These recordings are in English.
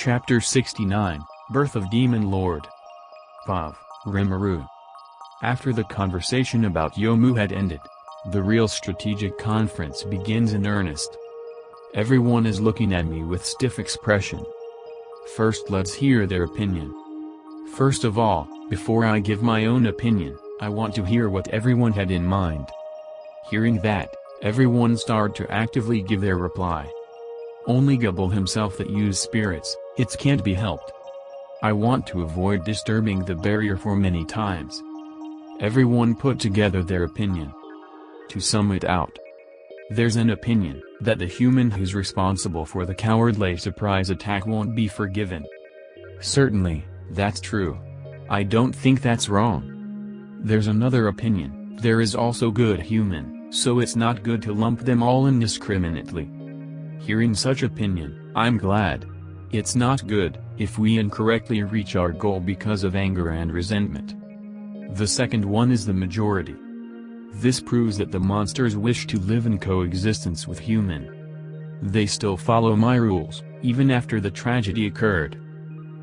Chapter 69, Birth of Demon Lord. 5. Rimuru. After the conversation about Yomu had ended, the real strategic conference begins in earnest. Everyone is looking at me with stiff expression. First, let's hear their opinion. First of all, before I give my own opinion, I want to hear what everyone had in mind. Hearing that, everyone started to actively give their reply. Only Gubble himself that used spirits, it can't be helped. I want to avoid disturbing the barrier for many times. Everyone put together their opinion. To sum it out, there's an opinion that the human who's responsible for the cowardly surprise attack won't be forgiven. Certainly, that's true. I don't think that's wrong. There's another opinion, there is also good human, so it's not good to lump them all indiscriminately. Hearing such opinion, I'm glad. It's not good if we incorrectly reach our goal because of anger and resentment. The second one is the majority. This proves that the monsters wish to live in coexistence with human. They still follow my rules, even after the tragedy occurred.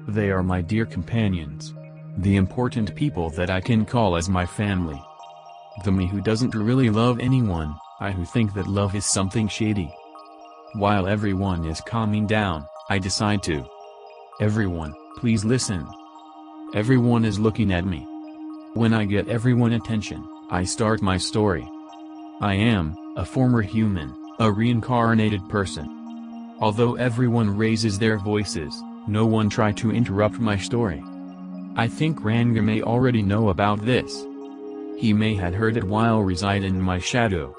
They are my dear companions. The important people that I can call as my family. The me who doesn't really love anyone, I who think that love is something shady. While everyone is calming down, I decide to. Everyone, please listen. Everyone is looking at me. When I get everyone's attention, I start my story. I am a former human, a reincarnated person. Although everyone raises their voices, no one try to interrupt my story. I think Ranga may already know about this. He may had heard it while residing in my shadow.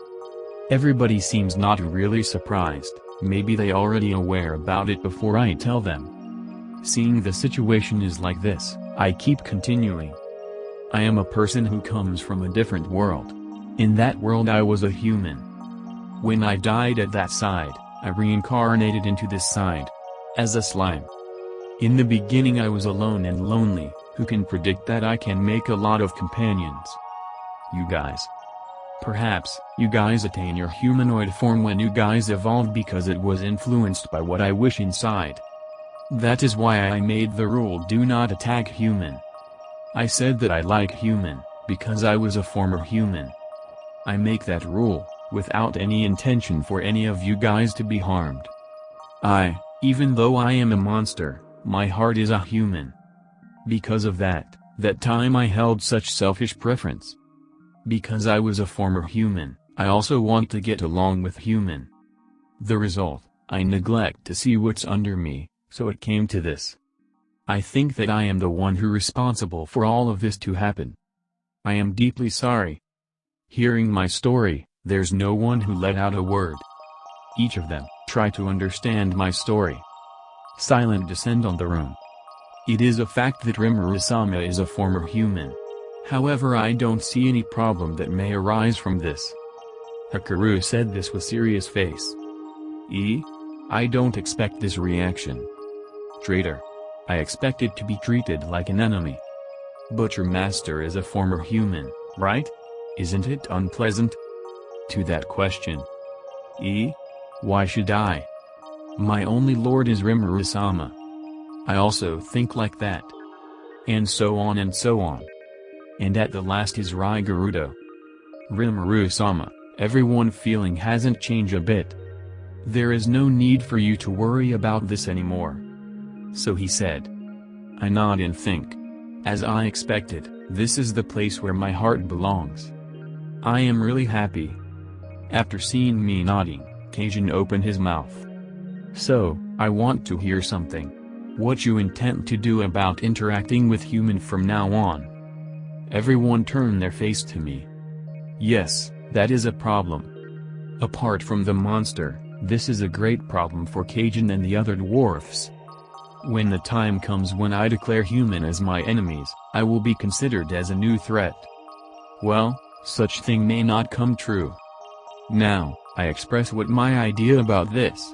Everybody seems not really surprised, maybe they already aware about it before I tell them. Seeing the situation is like this, I keep continuing. I am a person who comes from a different world. In that world I was a human. When I died at that side, I reincarnated into this side. As a slime. In the beginning I was alone and lonely, who can predict that I can make a lot of companions? You guys. Perhaps, you guys attain your humanoid form when you guys evolved because it was influenced by what I wish inside. That is why I made the rule do not attack human. I said that I like human, because I was a former human. I make that rule, without any intention for any of you guys to be harmed. Even though I am a monster, my heart is a human. Because of that time I held such selfish preference. Because I was a former human, I also want to get along with human. The result, I neglect to see what's under me, so it came to this. I think that I am the one who responsible for all of this to happen. I am deeply sorry. Hearing my story, there's no one who let out a word. Each of them try to understand my story. Silent descend on the room. It is a fact that Rimuru-sama is a former human. However, I don't see any problem that may arise from this. Hikaru said this with serious face. I don't expect this reaction. Traitor. I expected to be treated like an enemy. Butcher Master is a former human, right? Isn't it unpleasant? To that question. Why should I? My only lord is Rimuru-sama. I also think like that. And so on and so on. And at the last is Rai-Garudo. Rimuru-sama, everyone feeling hasn't changed a bit. There is no need for you to worry about this anymore. So he said. I nod and think. As I expected, this is the place where my heart belongs. I am really happy. After seeing me nodding, Kajin opened his mouth. So, I want to hear something. What you intend to do about interacting with human from now on. Everyone turned their face to me. Yes, that is a problem. Apart from the monster, this is a great problem for Kajin and the other dwarfs. When the time comes when I declare human as my enemies, I will be considered as a new threat. Well, such thing may not come true. Now, I express what my idea about this.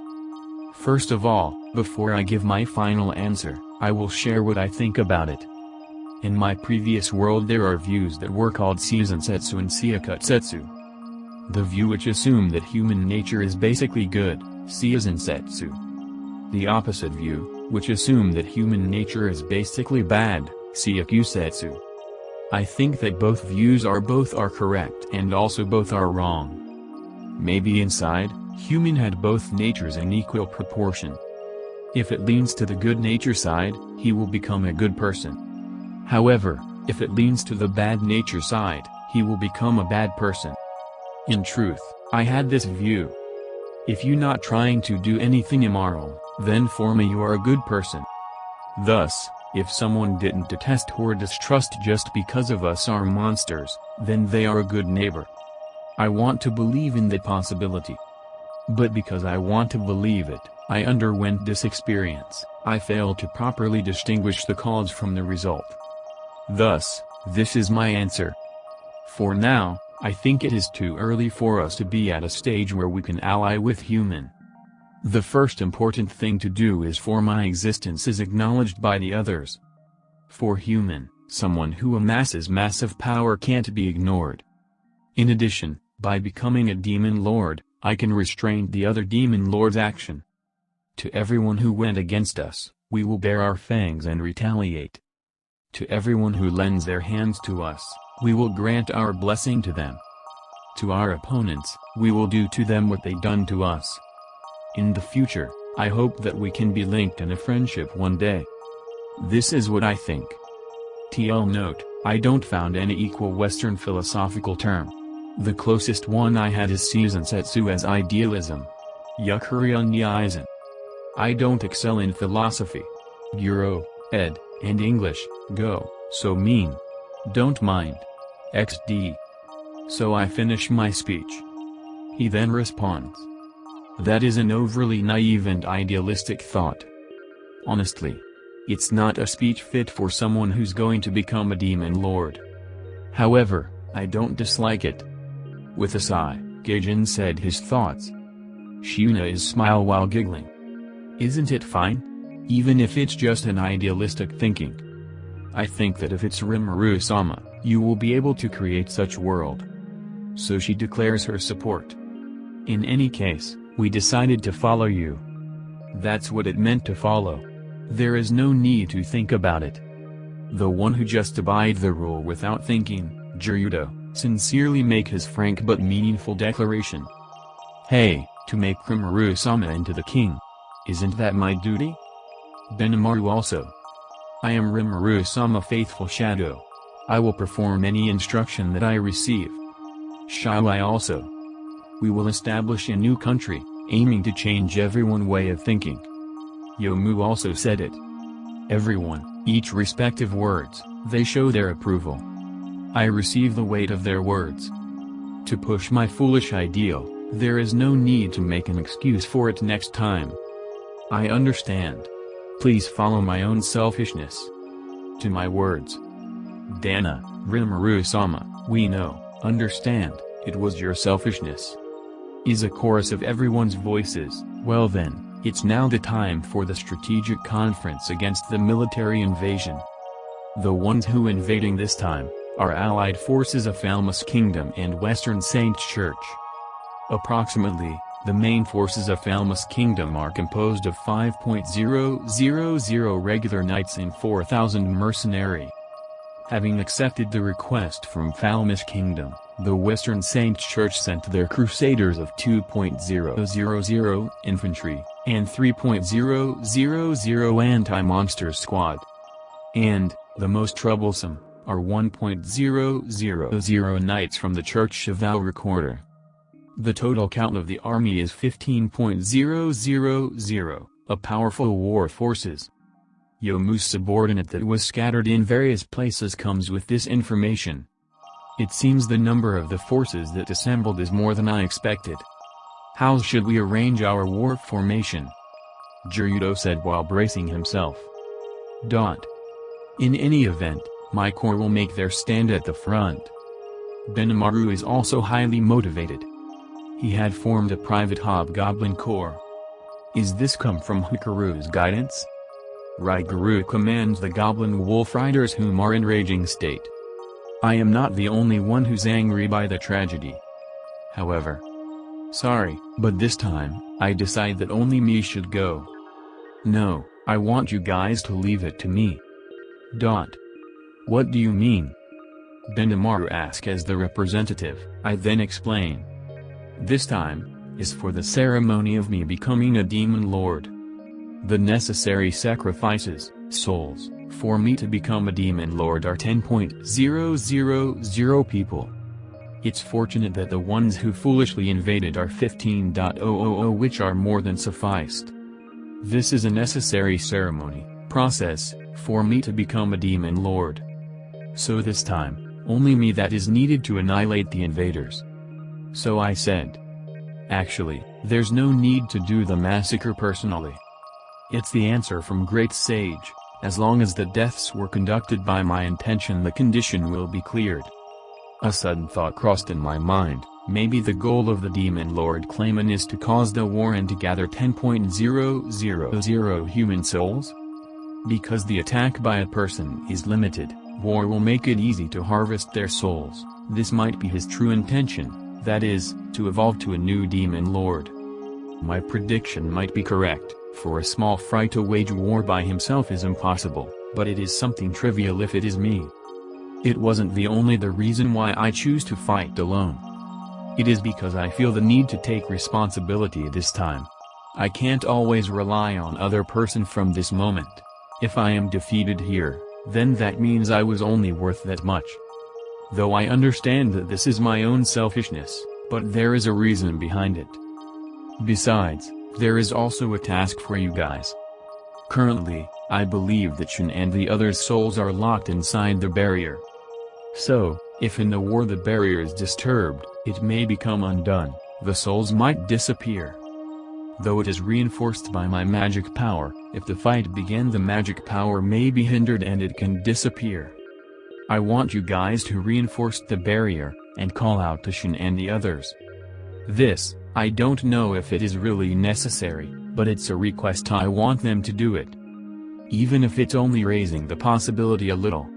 First of all, before I give my final answer, I will share what I think about it. In my previous world there are views that were called Seizensetsu and Seikutsetsu. The view which assume that human nature is basically good, Seizensetsu. The opposite view, which assume that human nature is basically bad, Syakusetsu. I think that both views are correct and also both are wrong. Maybe inside, human had both natures in equal proportion. If it leans to the good nature side, he will become a good person. However, if it leans to the bad nature side, he will become a bad person. In truth, I had this view. If you're not trying to do anything immoral, then for me you are a good person. Thus, if someone didn't detest or distrust just because of us are monsters, then they are a good neighbor. I want to believe in that possibility. But because I want to believe it, I underwent this experience. I failed to properly distinguish the cause from the result. Thus, this is my answer. For now, I think it is too early for us to be at a stage where we can ally with human. The first important thing to do is for my existence is acknowledged by the others. For human, someone who amasses massive power can't be ignored. In addition, by becoming a demon lord, I can restrain the other demon lord's action. To everyone who went against us, we will bare our fangs and retaliate. To everyone who lends their hands to us, we will grant our blessing to them. To our opponents, we will do to them what they done to us. In the future, I hope that we can be linked in a friendship one day. This is what I think. TL note, I don't found any equal Western philosophical term. The closest one I had is Seizensetsu as idealism. Yakuryunyaisen. I don't excel in philosophy. Guro, ed, and English, go, so mean. Don't mind. XD. So I finish my speech. He then responds. That is an overly naive and idealistic thought. Honestly. It's not a speech fit for someone who's going to become a demon lord. However, I don't dislike it. With a sigh, Gaijin said his thoughts. Shuna is smile while giggling. Isn't it fine? Even if it's just an idealistic thinking. I think that if it's Rimuru-sama, you will be able to create such world. So she declares her support. In any case, we decided to follow you. That's what it meant to follow. There is no need to think about it. The one who just abide the rule without thinking, Gerudo, sincerely make his frank but meaningful declaration. Hey, to make Rimuru-sama into the king. Isn't that my duty? Benimaru also. I am Rimuru-sama faithful shadow. I will perform any instruction that I receive. Shiwai also. We will establish a new country, aiming to change everyone's way of thinking. Yomu also said it. Everyone, each respective words, they show their approval. I receive the weight of their words. To push my foolish ideal, there is no need to make an excuse for it next time. I understand. Please follow my own selfishness. To my words. Dana, Rimuru-sama, we know, understand, it was your selfishness. Is a chorus of everyone's voices. Well then, it's now the time for the strategic conference against the military invasion. The ones who invading this time, are allied forces of Falmus Kingdom and Western Saint Church. Approximately, the main forces of Falmus Kingdom are composed of 5,000 regular knights and 4,000 mercenary. Having accepted the request from Falmus Kingdom, the Western Saint Church sent their crusaders of 2,000 infantry, and 3,000 anti-monster squad. And, the most troublesome, are 1,000 knights from the Church Cheval Recorder. The total count of the army is 15,000, a powerful war forces. Yomu's subordinate that was scattered in various places comes with this information. It seems the number of the forces that assembled is more than I expected. How should we arrange our war formation? Gerudo said while bracing himself. In any event, my corps will make their stand at the front. Benimaru is also highly motivated. He had formed a private hobgoblin corps. Is this come from Hikaru's guidance? Raiguru commands the goblin wolf riders whom are in raging state. I am not the only one who's angry by the tragedy. However. Sorry, but this time, I decide that only me should go. No, I want you guys to leave it to me. What do you mean? Benimaru asks as the representative. I then explain. This time is for the ceremony of me becoming a demon lord. The necessary sacrifices, souls, for me to become a demon lord are 10,000 people. It's fortunate that the ones who foolishly invaded are 15,000, which are more than sufficed. This is a necessary ceremony, process, for me to become a demon lord. So this time, only me that is needed to annihilate the invaders. So I said. Actually, there's no need to do the massacre personally. It's the answer from Great Sage, as long as the deaths were conducted by my intention the condition will be cleared. A sudden thought crossed in my mind, maybe the goal of the Demon Lord Clayman is to cause the war and to gather 10,000 human souls? Because the attack by a person is limited, war will make it easy to harvest their souls. This might be his true intention, that is, to evolve to a new Demon Lord. My prediction might be correct, for a small fry to wage war by himself is impossible, but it is something trivial if it is me. It wasn't the reason why I choose to fight alone. It is because I feel the need to take responsibility this time. I can't always rely on other person from this moment. If I am defeated here, then that means I was only worth that much. Though I understand that this is my own selfishness, but there is a reason behind it. Besides, there is also a task for you guys. Currently, I believe that Shin and the others' souls are locked inside the barrier. So, if in the war the barrier is disturbed, it may become undone, the souls might disappear. Though it is reinforced by my magic power, if the fight begins the magic power may be hindered and it can disappear. I want you guys to reinforce the barrier, and call out to Shin and the others. This, I don't know if it is really necessary, but it's a request I want them to do it. Even if it's only raising the possibility a little.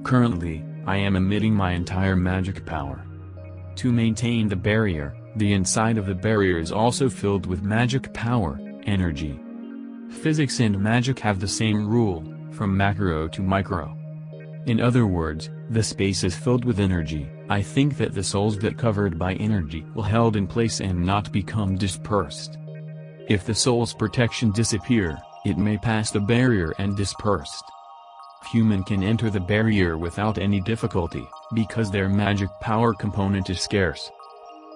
Currently, I am emitting my entire magic power. To maintain the barrier, the inside of the barrier is also filled with magic power, energy. Physics and magic have the same rule, from macro to micro. In other words, the space is filled with energy. I think that the souls that covered by energy will held in place and not become dispersed. If the soul's protection disappear, it may pass the barrier and dispersed. Human can enter the barrier without any difficulty, because their magic power component is scarce.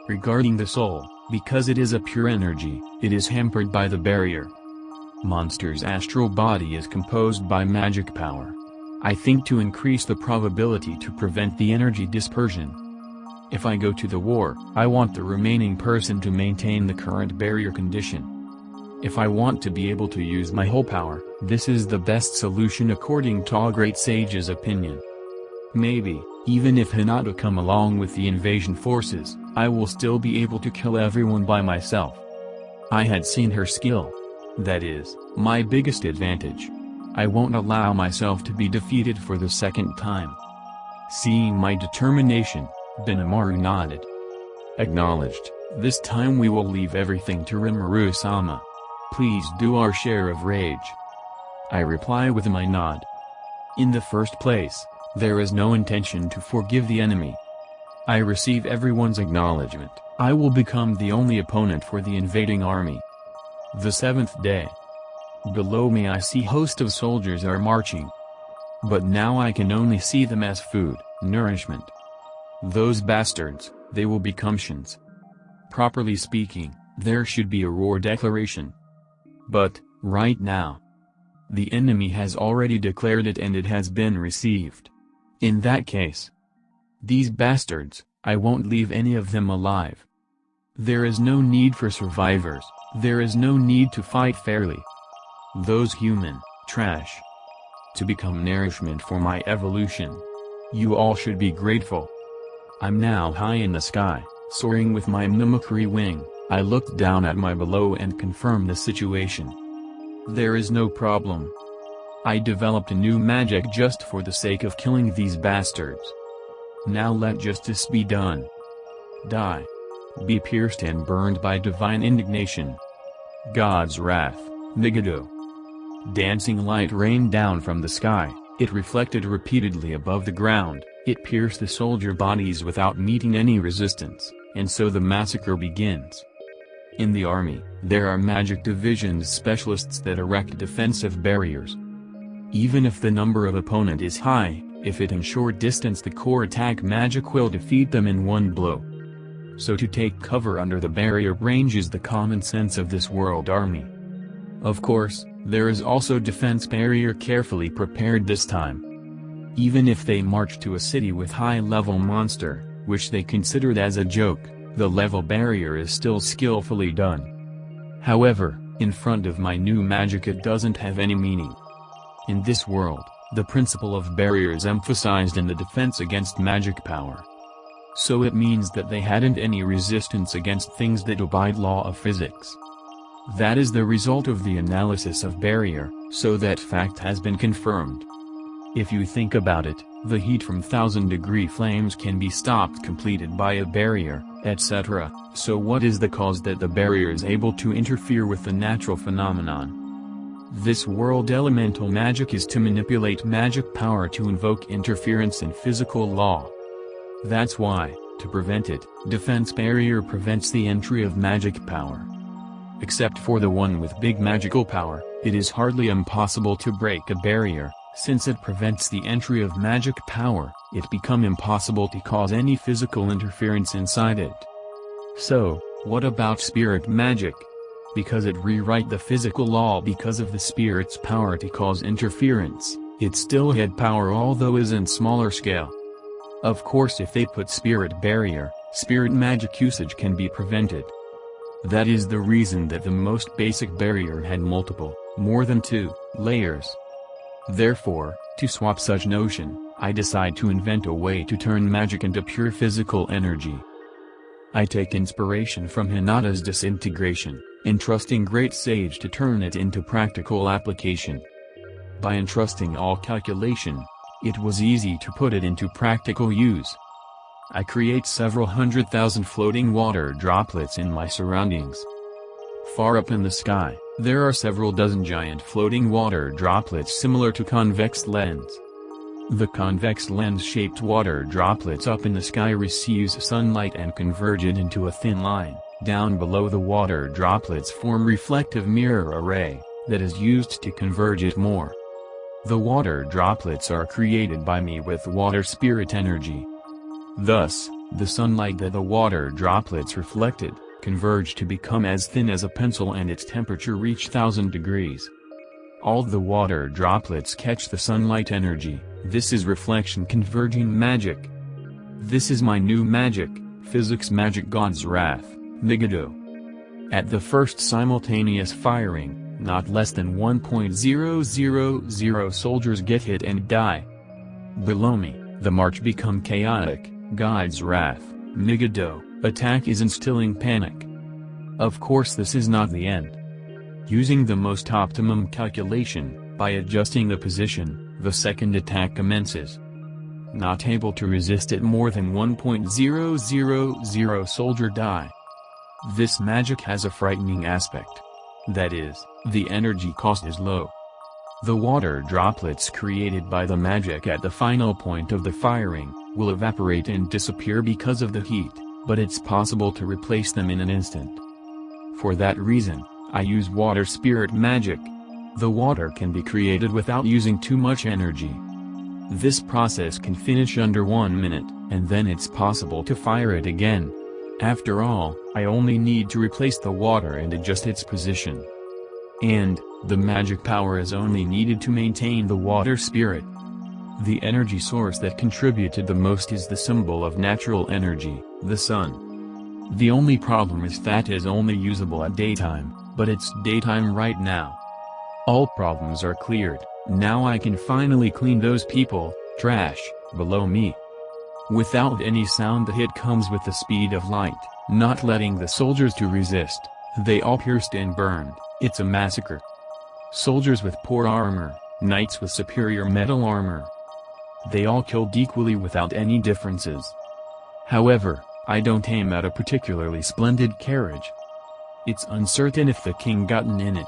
Regarding the soul, because it is a pure energy, it is hampered by the barrier. Monster's astral body is composed by magic power. I think to increase the probability to prevent the energy dispersion. If I go to the war, I want the remaining person to maintain the current barrier condition. If I want to be able to use my whole power, this is the best solution according to all great sages' opinion. Maybe, even if Hinata come along with the invasion forces, I will still be able to kill everyone by myself. I had seen her skill. That is, my biggest advantage. I won't allow myself to be defeated for the second time. Seeing my determination, Benimaru nodded. Acknowledged, this time we will leave everything to Rimuru-sama. Please do our share of rage. I reply with my nod. In the first place, there is no intention to forgive the enemy. I receive everyone's acknowledgement. I will become the only opponent for the invading army. The seventh day. Below me I see host of soldiers are marching. But now I can only see them as food, nourishment. Those bastards, they will become Shins. Properly speaking, there should be a war declaration. But, right now, the enemy has already declared it and it has been received. In that case, these bastards, I won't leave any of them alive. There is no need for survivors, there is no need to fight fairly. Those human, trash. To become nourishment for my evolution. You all should be grateful. I'm now high in the sky, soaring with my mimicry wing. I looked down at my below and confirmed the situation. There is no problem. I developed a new magic just for the sake of killing these bastards. Now let justice be done. Die. Be pierced and burned by divine indignation. God's wrath, Megiddo. Dancing light rained down from the sky, it reflected repeatedly above the ground, it pierced the soldier bodies without meeting any resistance, and so the massacre begins. In the army, there are magic divisions specialists that erect defensive barriers. Even if the number of opponent is high, if it in short distance the core attack magic will defeat them in one blow. So to take cover under the barrier range is the common sense of this world army. Of course, there is also defense barrier carefully prepared this time. Even if they march to a city with high-level monster, which they considered as a joke, the level barrier is still skillfully done. However, in front of my new magic it doesn't have any meaning. In this world, the principle of barrier is emphasized in the defense against magic power. So it means that they hadn't any resistance against things that obeyed law of physics. That is the result of the analysis of barrier, so that fact has been confirmed. If you think about it, the heat from 1000-degree flames can be stopped completed by a barrier, etc., so what is the cause that the barrier is able to interfere with the natural phenomenon? This world elemental magic is to manipulate magic power to invoke interference in physical law. That's why, to prevent it, defense barrier prevents the entry of magic power. Except for the one with big magical power, it is hardly impossible to break a barrier, since it prevents the entry of magic power, it becomes impossible to cause any physical interference inside it. So, what about spirit magic? Because it rewrite the physical law because of the spirit's power to cause interference, it still had power although is in smaller scale. Of course if they put spirit barrier, spirit magic usage can be prevented. That is the reason that the most basic barrier had multiple, more than 2, layers. Therefore, to swap such notion, I decide to invent a way to turn magic into pure physical energy. I take inspiration from Hinata's disintegration, entrusting great sage to turn it into practical application. By entrusting all calculation, it was easy to put it into practical use. I create several 100,000 floating water droplets in my surroundings. Far up in the sky, there are several dozen giant floating water droplets similar to convex lens. The convex lens-shaped water droplets up in the sky receives sunlight and converge it into a thin line. Down below the water droplets form reflective mirror array, that is used to converge it more. The water droplets are created by me with water spirit energy. Thus, the sunlight that the water droplets reflected, converged to become as thin as a pencil and its temperature reach 1000 degrees. All the water droplets catch the sunlight energy, this is reflection converging magic. This is my new magic, physics magic God's Wrath, Megiddo. At the first simultaneous firing, not less than 1.000 soldiers get hit and die. Below me, the march become chaotic. God's Wrath, Megiddo, attack is instilling panic. Of course this is not the end. Using the most optimum calculation, by adjusting the position, the second attack commences. Not able to resist it, more than 1.000 soldier die. This magic has a frightening aspect. That is, the energy cost is low. The water droplets created by the magic at the final point of the firing will evaporate and disappear because of the heat, but it's possible to replace them in an instant. For that reason, I use water spirit magic. The water can be created without using too much energy. This process can finish under 1 minute, and then it's possible to fire it again. After all, I only need to replace the water and adjust its position. And, the magic power is only needed to maintain the water spirit. The energy source that contributed the most is the symbol of natural energy, the sun. The only problem is that it is only usable at daytime, but it's daytime right now. All problems are cleared, now I can finally clean those people, trash, below me. Without any sound the hit comes with the speed of light, not letting the soldiers to resist, they all pierced and burned, it's a massacre. Soldiers with poor armor, knights with superior metal armor. They all killed equally without any differences. However, I don't aim at a particularly splendid carriage. It's uncertain if the king gotten in it,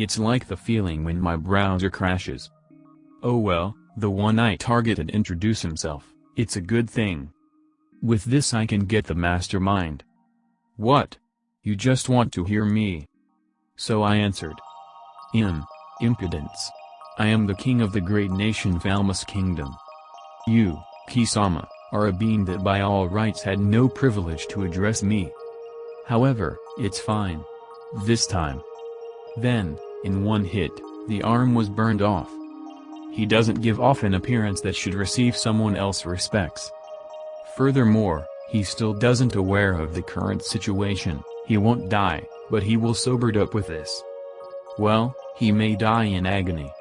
It's like the feeling when my browser crashes. Oh well, the one I targeted introduced himself, it's a good thing. With this I can get the mastermind. What? You just want to hear me? So I answered. Impudence. I am the king of the great nation Falmus Kingdom. You, Kisama, are a being that by all rights had no privilege to address me. However, it's fine. This time. Then, in one hit, the arm was burned off. He doesn't give off an appearance that should receive someone else's respects. Furthermore, he still doesn't aware of the current situation. He won't die, but he will sobered up with this. Well, he may die in agony.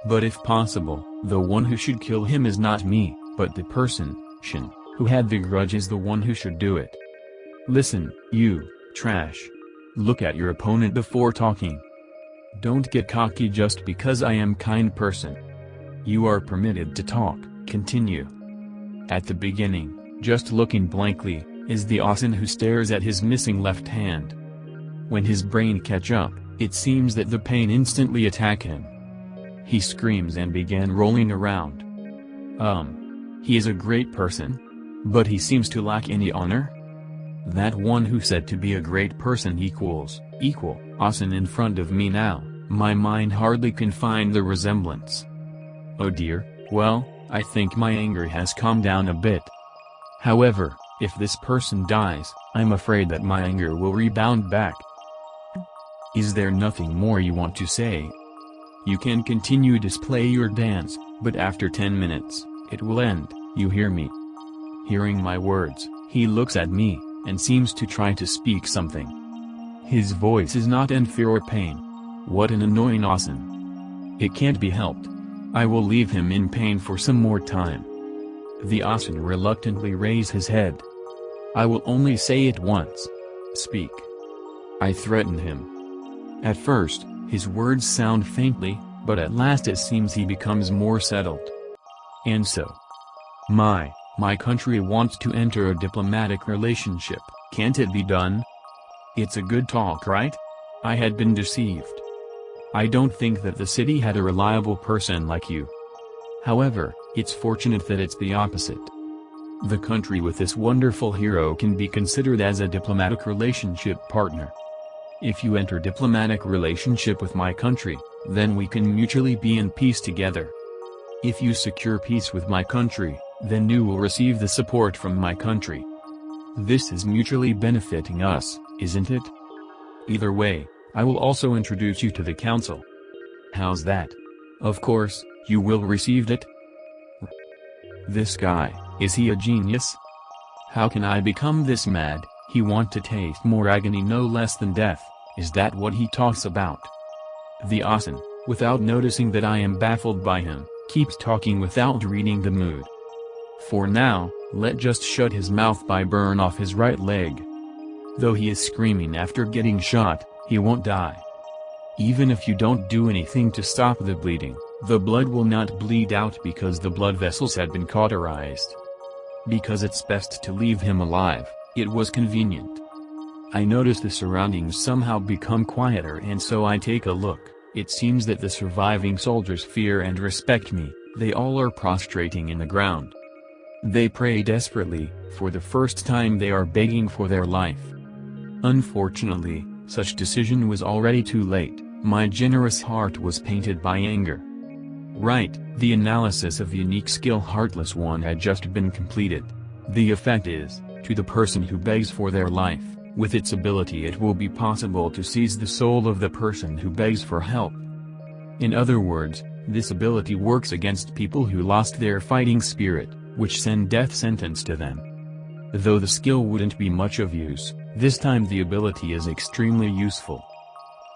But if possible, the one who should kill him is not me, but the person, Shin, who had the grudge is the one who should do it. Listen, you, trash. Look at your opponent before talking. Don't get cocky just because I am kind person. You are permitted to talk, continue. At the beginning, just looking blankly, is the Asen who stares at his missing left hand. When his brain catch up, it seems that the pain instantly attack him. He screams and began rolling around. He is a great person? But he seems to lack any honor? That one who said to be a great person equal, Asen in front of me now, my mind hardly can find the resemblance. Oh dear, well, I think my anger has calmed down a bit. However, if this person dies, I'm afraid that my anger will rebound back. Is there nothing more you want to say? You can continue display your dance, but after 10 minutes, it will end, you hear me? Hearing my words, he looks at me, and seems to try to speak something. His voice is not in fear or pain. What an annoying Asen. It can't be helped. I will leave him in pain for some more time. The Asen reluctantly raised his head. I will only say it once. Speak. I threatened him. At first, his words sound faintly, but at last it seems he becomes more settled. And so. My country wants to enter a diplomatic relationship, can't it be done? It's a good talk, right? I had been deceived. I don't think that the city had a reliable person like you. However, it's fortunate that it's the opposite. The country with this wonderful hero can be considered as a diplomatic relationship partner. If you enter diplomatic relationship with my country, then we can mutually be in peace together. If you secure peace with my country, then you will receive the support from my country. This is mutually benefiting us, isn't it? Either way, I will also introduce you to the council. How's that? Of course, you will receive it. This guy, is he a genius? How can I become this mad? He want to taste more agony no less than death, is that what he talks about? The Asen, without noticing that I am baffled by him, keeps talking without reading the mood. For now, let just shut his mouth by burn off his right leg. Though he is screaming after getting shot, he won't die. Even if you don't do anything to stop the bleeding, the blood will not bleed out because the blood vessels had been cauterized. Because it's best to leave him alive, it was convenient. I notice the surroundings somehow become quieter and so I take a look. It seems that the surviving soldiers fear and respect me, they all are prostrating in the ground. They pray desperately, for the first time they are begging for their life. Unfortunately, such decision was already too late, my generous heart was painted by anger. Right, the analysis of unique skill Heartless One had just been completed. The effect is, to the person who begs for their life, with its ability it will be possible to seize the soul of the person who begs for help. In other words, this ability works against people who lost their fighting spirit, which send death sentence to them. Though the skill wouldn't be much of use, this time the ability is extremely useful.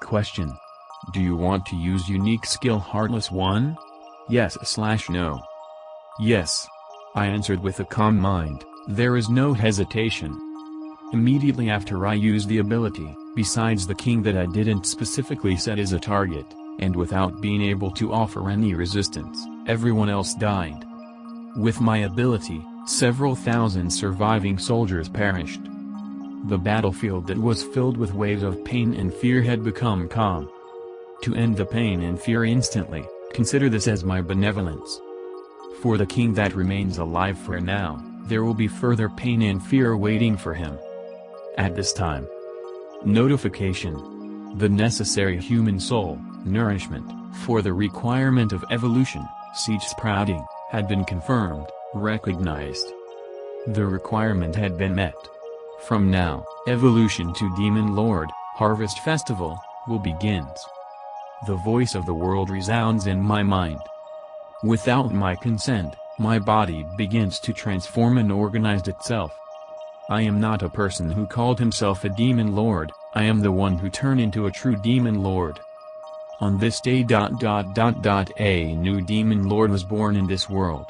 Question. Do you want to use unique skill Heartless One? Yes/no. Yes. I answered with a calm mind, there is no hesitation. Immediately after I used the ability, besides the king that I didn't specifically set as a target, and without being able to offer any resistance, everyone else died. With my ability, several thousand surviving soldiers perished. The battlefield that was filled with waves of pain and fear had become calm. To end the pain and fear instantly, consider this as my benevolence. For the king that remains alive for now, there will be further pain and fear waiting for him. At this time. Notification. The necessary human soul, nourishment, for the requirement of evolution, siege sprouting, had been confirmed, recognized. The requirement had been met. From now, evolution to Demon Lord, Harvest Festival, will begins. The voice of the world resounds in my mind. Without my consent, my body begins to transform and organize itself. I am not a person who called himself a demon lord, I am the one who turned into a true demon lord. On this day a new demon lord was born in this world.